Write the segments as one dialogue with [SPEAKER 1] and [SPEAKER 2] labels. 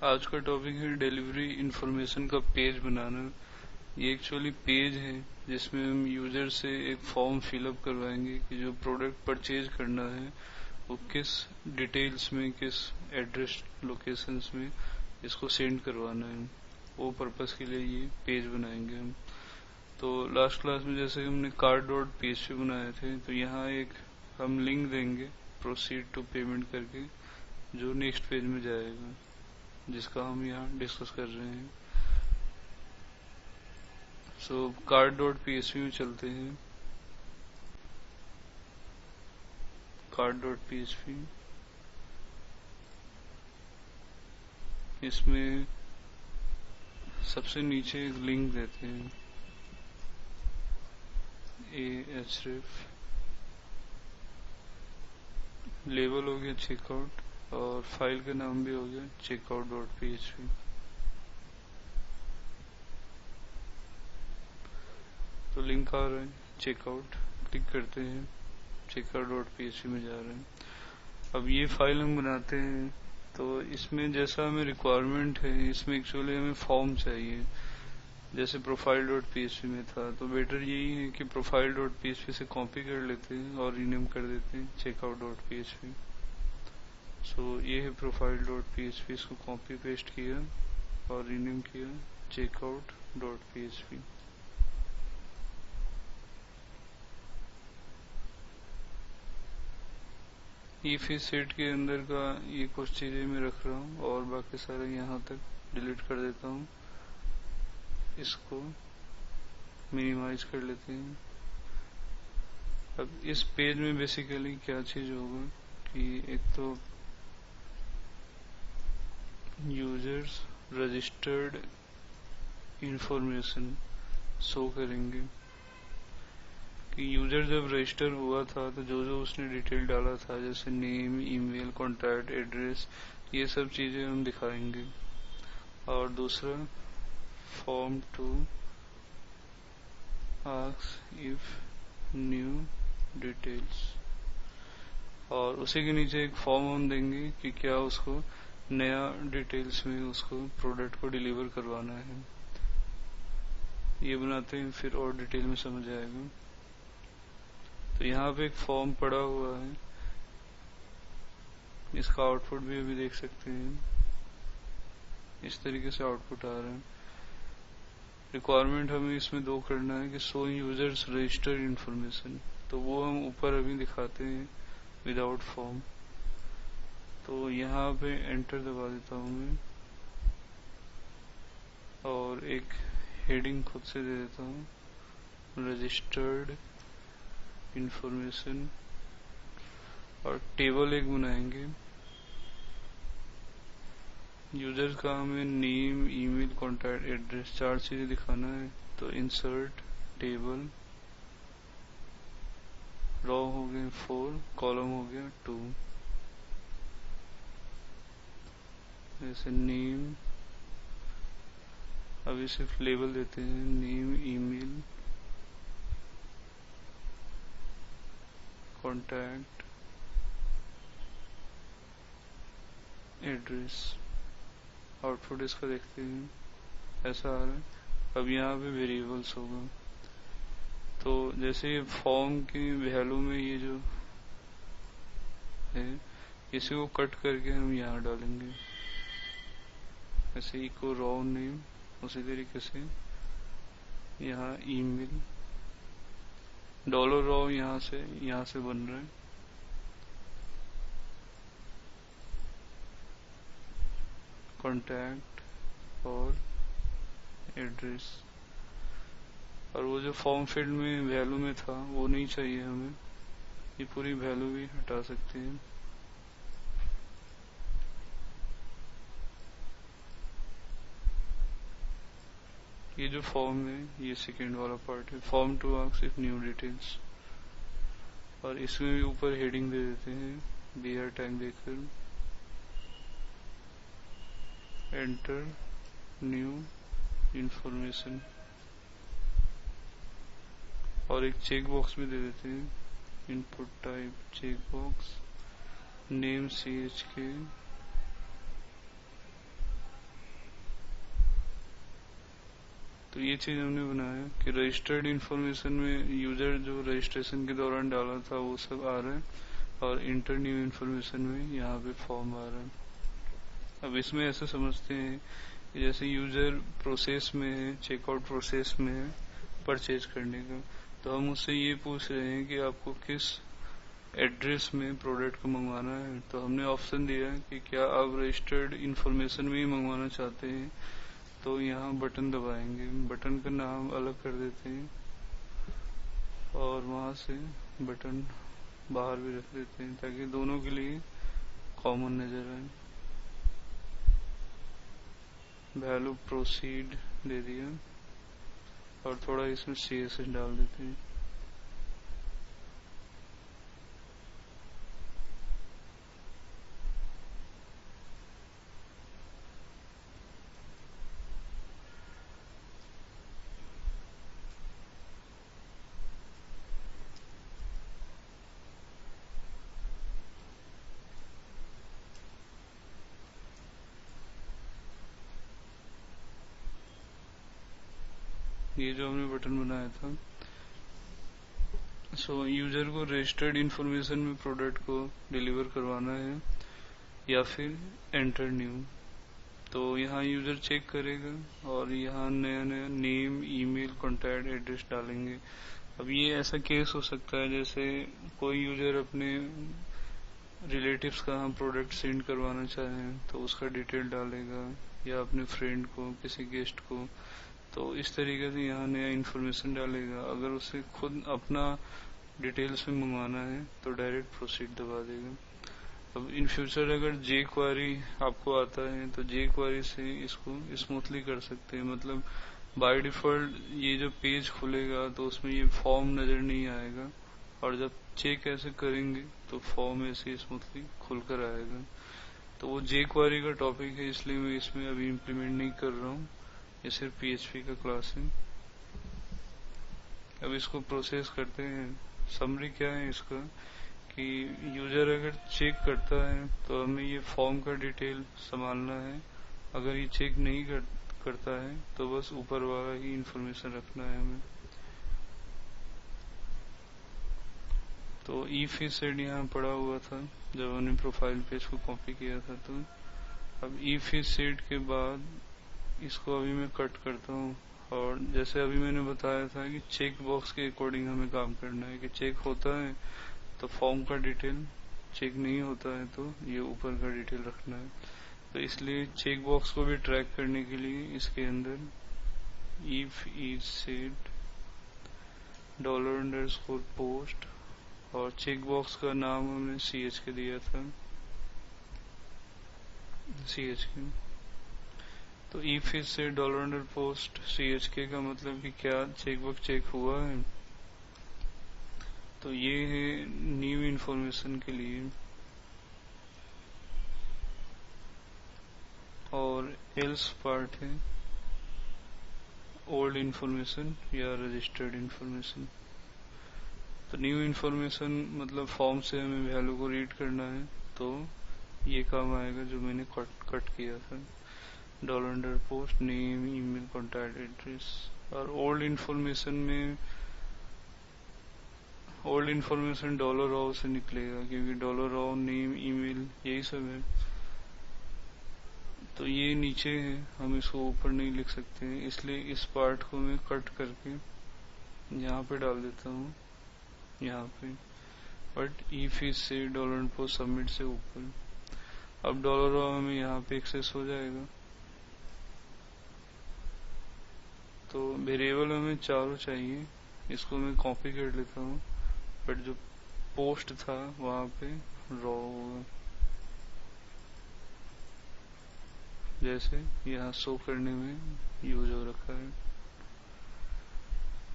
[SPEAKER 1] आज का टॉपिक है डिलीवरी इंफॉर्मेशन का पेज बनाना। ये एक्चुअली पेज है जिसमें हम यूजर से एक फॉर्म फिलअप करवाएंगे कि जो प्रोडक्ट परचेज करना है वो किस डिटेल्स में, किस एड्रेस लोकेशंस में इसको सेंड करवाना है। वो पर्पस के लिए ये पेज बनाएंगे हम। तो लास्ट क्लास में जैसे हमने कार्ड डॉट पीएचपी बनाए थे, तो यहाँ एक हम लिंक देंगे प्रोसीड टू पेमेंट करके, जो नेक्स्ट पेज में जाएगा, जिसका हम यहाँ डिस्कस कर रहे हैं। सो कार्ड डॉट पीएचपी में चलते हैं। कार्ड डॉट पीएचपी, इसमें सबसे नीचे एक लिंक देते हैं AHREF, लेबल हो गया चेकआउट और फाइल का नाम भी हो गया चेकआउट डॉट पीएचपी। तो लिंक आ रहा है चेकआउट, क्लिक करते हैं, चेकआउट डॉट पीएचपी में जा रहे हैं। अब ये फाइल हम बनाते हैं, तो इसमें जैसा हमें रिक्वायरमेंट है, इसमें एक्चुअली हमें फॉर्म चाहिए जैसे प्रोफाइल डॉट पीएचपी में था। तो बेटर यही है कि प्रोफाइल डॉट पीएचपी से कॉपी कर लेते हैं और रीनेम कर देते हैं चेकआउट डॉट पीएचपी। सो ये है प्रोफाइल डॉट पीएचपी, इसको कॉपी पेस्ट किया और रीनेम किया चेकआउट डॉट पीएचपी। इफ इस सेट के अंदर का ये कुछ चीजें मैं रख रहा हूँ और बाकी सारे यहाँ तक डिलीट कर देता हूँ। इसको मिनिमाइज कर लेते हैं। अब इस पेज में बेसिकली क्या चीज होगा कि एक तो यूजर्स रजिस्टर्ड इंफॉर्मेशन शो करेंगे कि यूजर जब रजिस्टर हुआ था तो जो जो उसने डिटेल डाला था, जैसे नेम, ईमेल, कॉन्टैक्ट, एड्रेस, ये सब चीजें हम दिखाएंगे। और दूसरा form to ask if new details, और उसी के नीचे एक फॉर्म हम देंगे कि क्या उसको नया डिटेल्स में उसको प्रोडक्ट को डिलीवर करवाना है। ये बनाते हैं, फिर और डिटेल में समझ आएगा। तो यहाँ पे एक फॉर्म पड़ा हुआ है, इसका आउटपुट भी अभी देख सकते हैं। इस तरीके से आउटपुट आ रहा है। रिक्वायरमेंट हमें इसमें दो करना है कि शो यूजर्स रजिस्टर्ड इंफॉर्मेशन, तो वो हम ऊपर अभी दिखाते हैं विदाउट फॉर्म। तो यहाँ पे एंटर दबा देता हूँ मैं और एक हेडिंग खुद से दे देता हूँ, रजिस्टर्ड इंफॉर्मेशन, और टेबल एक बनाएंगे। यूजर का हमें नेम, ईमेल, कॉन्टैक्ट, एड्रेस, चार चीजें दिखाना है। तो इंसर्ट टेबल, रो हो गए 4, कॉलम हो गया 2, जैसे नेम, अभी सिर्फ लेबल देते हैं, name, email, contact, address. Output इसका देखते हैं, ऐसा आ रहा है। अब यहाँ पे वेरिएबल्स होगा। तो जैसे फॉर्म की वैल्यू में ये जो है, इसी को कट करके हम यहाँ डालेंगे, ऐसे इको रो नेम, उसी तरीके से यहाँ ईमेल, डॉलर रो यहाँ से बन रहा है, कॉन्टैक्ट और एड्रेस। और वो जो फॉर्म फील्ड में वैल्यू में था वो नहीं चाहिए हमें, ये पूरी वैल्यू भी हटा सकते हैं। ये जो फॉर्म है, ये सेकेंड वाला पार्ट है, form to ask if new details, और इसमें भी ऊपर हेडिंग दे देते हैं BR टैग देकर, एंटर न्यू इंफॉर्मेशन, और एक चेक बॉक्स भी दे देते हैं, input type check box, name CHK, ये चीज हमने बनाया कि रजिस्टर्ड इंफॉर्मेशन में यूजर जो रजिस्ट्रेशन के दौरान डाला था वो सब आ रहा है, और इंटर न्यू इंफॉर्मेशन में यहाँ पे फॉर्म आ रहा है। अब इसमें ऐसे समझते हैं कि जैसे यूजर प्रोसेस में है, चेकआउट प्रोसेस में है परचेज करने का, तो हम उससे ये पूछ रहे हैं कि आपको किस एड्रेस में प्रोडक्ट को मंगवाना है। तो हमने ऑप्शन दिया है कि क्या आप रजिस्टर्ड इंफॉर्मेशन में ही मंगवाना चाहते हैं, तो यहाँ बटन दबाएंगे, बटन का नाम अलग कर देते हैं और वहां से बटन बाहर भी रख देते हैं ताकि दोनों के लिए कॉमन नजर आए। वैल्यू प्रोसीड दे दिया और थोड़ा इसमें CSS डाल देते हैं। ये जो हमने बटन बनाया था, यूजर को रजिस्टर्ड इंफॉर्मेशन में प्रोडक्ट को डिलीवर करवाना है या फिर एंटर न्यू। तो यहाँ यूजर चेक करेगा और यहाँ नया नया नेम, ईमेल, कॉन्टैक्ट एड्रेस डालेंगे। अब ये ऐसा केस हो सकता है जैसे कोई यूजर अपने रिलेटिव्स का हम प्रोडक्ट सेंड करवाना चाहें तो उसका डिटेल डालेगा, या अपने फ्रेंड को, किसी गेस्ट को, तो इस तरीके से यहाँ नया इन्फॉर्मेशन डालेगा। अगर उसे खुद अपना डिटेल्स में मंगवाना है तो डायरेक्ट प्रोसीड दबा देगा। अब इन फ्यूचर अगर जे क्वारी आपको आता है तो जे क्वारी से इसको स्मूथली कर सकते हैं। मतलब बाय डिफॉल्ट ये जो पेज खुलेगा तो उसमें ये फॉर्म नजर नहीं आएगा, और जब चेक ऐसे करेंगे तो फॉर्म ऐसे स्मूथली खुलकर आएगा। तो वो जे क्वारी का टॉपिक है, इसलिए मैं इसमें अभी इम्प्लीमेंट नहीं कर रहा हूँ, ये सिर्फ PHP का क्लास है। अब इसको प्रोसेस करते हैं। समरी क्या है इसका कि यूजर अगर चेक करता है तो हमें ये फॉर्म का डिटेल संभालना है, अगर ये चेक नहीं करता है तो बस ऊपर वाला ही इंफॉर्मेशन रखना है हमें। तो इफ सेट यहाँ पड़ा हुआ था जब हमने प्रोफाइल पेज को कॉपी किया था। तो अब इफ सेट के बाद इसको अभी मैं कट करता हूँ, और जैसे अभी मैंने बताया था कि चेक बॉक्स के अकॉर्डिंग हमें काम करना है कि चेक होता है तो फॉर्म का डिटेल, चेक नहीं होता है तो ये ऊपर का डिटेल रखना है। तो इसलिए चेक बॉक्स को भी ट्रैक करने के लिए इसके अंदर इफ इज सेट $_post, और चेक बॉक्स का नाम हमने CH के दिया था, CHK। तो इफ इज से $_post CHK का मतलब कि क्या चेकबॉक्स चेक हुआ है। तो ये है न्यू इन्फॉर्मेशन के लिए, और एल्स पार्ट है ओल्ड इन्फॉर्मेशन या रजिस्टर्ड इन्फॉर्मेशन। तो न्यू इन्फॉर्मेशन मतलब फॉर्म से हमें वैल्यू को रीड करना है, तो ये काम आएगा जो मैंने कट किया था, $_post name, email, contact address. और ओल्ड इन्फॉर्मेशन में ओल्ड इन्फॉर्मेशन $_ से निकलेगा क्योंकि $_ नेम, ईमेल यही सब है। तो ये नीचे है, हम इसको ऊपर नहीं लिख सकते हैं, इसलिए इस पार्ट को मैं कट करके यहाँ पे डाल देता हूँ, यहाँ पे। बट इफ इज से $_post सबमिट से ऊपर। अब $_ हमें यहाँ पे एक्सेस हो जाएगा। तो वेरिएबल हमें चारों चाहिए, इसको मैं कॉपी कर लेता हूँ, बट जो पोस्ट था वहां पे रॉ होगा, जैसे यहाँ शो करने में यूज हो रखा है।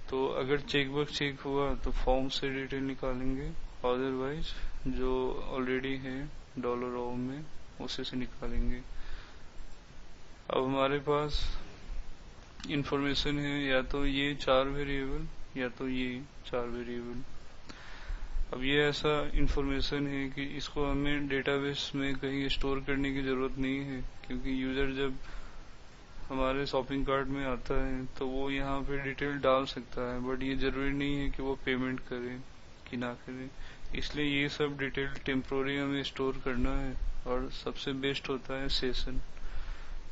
[SPEAKER 1] तो अगर चेकबॉक्स चेक हुआ तो फॉर्म से डिटेल निकालेंगे, अदरवाइज जो ऑलरेडी है $_ में उसी से निकालेंगे। अब हमारे पास इंफॉर्मेशन है या तो ये 4 वेरिएबल या तो ये 4 वेरिएबल। अब ये ऐसा इंफॉर्मेशन है कि इसको हमें डेटाबेस में कहीं स्टोर करने की जरूरत नहीं है, क्योंकि यूजर जब हमारे शॉपिंग कार्ट में आता है तो वो यहाँ पे डिटेल डाल सकता है, बट ये जरूरी नहीं है कि वो पेमेंट करे कि ना करे। इसलिए ये सब डिटेल टेम्पोररी हमें स्टोर करना है। और सबसे बेस्ट होता है सेशन,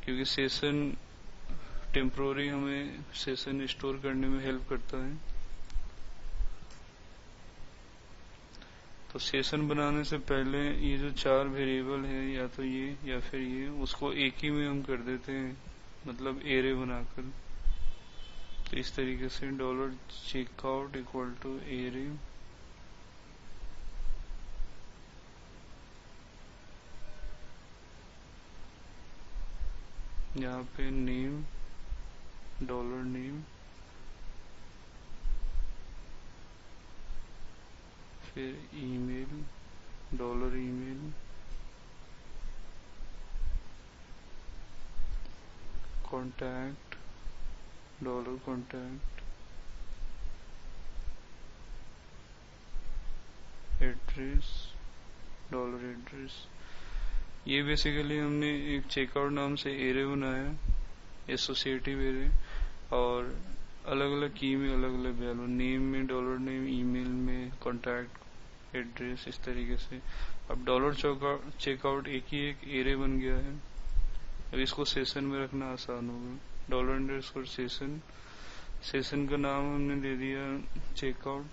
[SPEAKER 1] क्योंकि सेशन टेम्पोररी हमें सेशन स्टोर करने में हेल्प करता है। तो सेशन बनाने से पहले ये जो 4 वेरिएबल है, या तो ये या फिर ये, उसको एक ही में हम कर देते हैं, मतलब एरे बनाकर। तो इस तरीके से dollar checkout equal to array, यहाँ पे नेम, डॉलर नेम, फिर email, dollar email, contact, dollar contact, address, dollar address. ये बेसिकली हमने एक चेकआउट नाम से एरे बनाया, एसोसिएटिव एरे, और अलग अलग की में अलग अलग वैल्यू, नेम में डॉलर नेम, ईमेल में कॉन्टैक्ट, एड्रेस, इस तरीके से। अब डॉलर चेकआउट एक ही एक एरे बन गया है। अब इसको सेशन में रखना आसान होगा। डॉलर अंडरस्कोर सेशन, सेशन का नाम हमने दे दिया चेकआउट।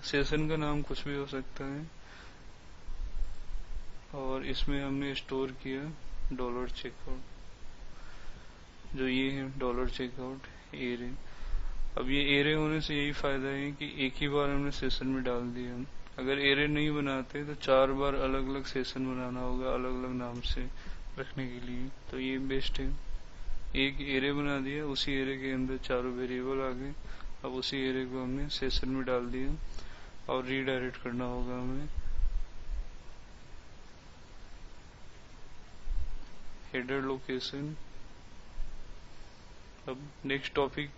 [SPEAKER 1] सेशन का नाम कुछ भी हो सकता है, और इसमें हमने स्टोर किया डॉलर चेकआउट, जो ये है डॉलर चेकआउट एरे। अब ये एरे होने से यही फायदा है कि एक ही बार हमने सेशन में डाल दिया। अगर एरे नहीं बनाते तो 4 बार अलग अलग सेशन बनाना होगा अलग अलग नाम से रखने के लिए। तो ये बेस्ट है, एक एरे बना दिया, उसी एरे के अंदर चारों वेरिएबल आ गए। अब उसी एरे को हमने सेशन में डाल दिया और रीडायरेक्ट करना होगा हमें। Header location. अब नेक्स्ट टॉपिक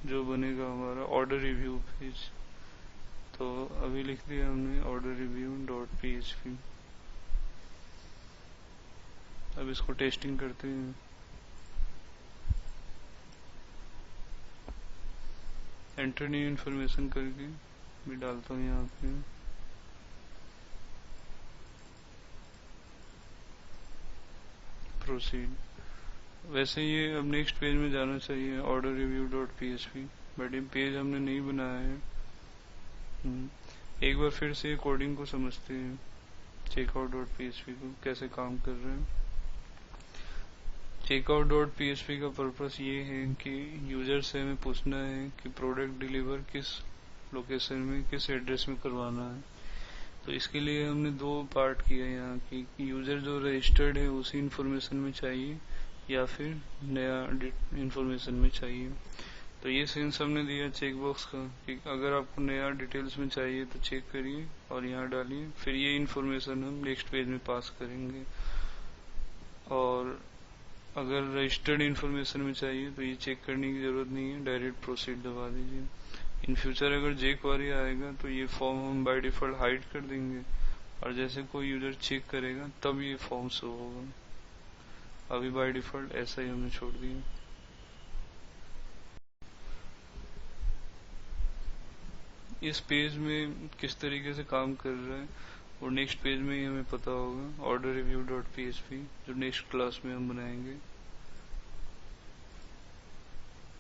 [SPEAKER 1] जो बनेगा हमारा ऑर्डर रिव्यू पेज। तो अभी लिख दिया हमने ऑर्डर रिव्यू डॉट php। अब इसको टेस्टिंग करते हैं। एंटर न्यू इन्फॉर्मेशन करके मैं डालता हूँ यहाँ पे प्रोसीड। वैसे ये अब नेक्स्ट पेज में जाना चाहिए order review dot php, but ये पेज हमने नहीं बनाया है। एक बार फिर से कोडिंग को समझते हैं, चेकआउट डॉट php को कैसे काम कर रहे हैं। चेकआउट डॉट php का पर्पस ये है कि यूजर से हमें पूछना है कि प्रोडक्ट डिलीवर किस लोकेशन में, किस एड्रेस में करवाना है। तो इसके लिए हमने 2 पार्ट किया यहाँ की, यूजर जो रजिस्टर्ड है उसी इंफॉर्मेशन में चाहिए या फिर नया इंफॉर्मेशन में चाहिए। तो ये सेंस हमने दिया चेकबॉक्स का कि अगर आपको नया डिटेल्स में चाहिए तो चेक करिए और यहाँ डालिए, फिर ये इंफॉर्मेशन हम नेक्स्ट पेज में पास करेंगे। और अगर रजिस्टर्ड इंफॉर्मेशन में चाहिए तो ये चेक करने की जरूरत नहीं है, डायरेक्ट प्रोसीड दबा दीजिए। इन फ्यूचर अगर जे क्वेरी आएगा तो ये फॉर्म हम बाय डिफॉल्ट हाइड कर देंगे, और जैसे कोई यूजर चेक करेगा तब ये फॉर्म शो होगा। अभी बाय डिफॉल्ट ऐसा ही हमने छोड़ दिया। इस पेज में किस तरीके से काम कर रहा है और नेक्स्ट पेज में ही हमें पता होगा, ऑर्डर रिव्यू डॉट php, जो नेक्स्ट क्लास में हम बनाएंगे।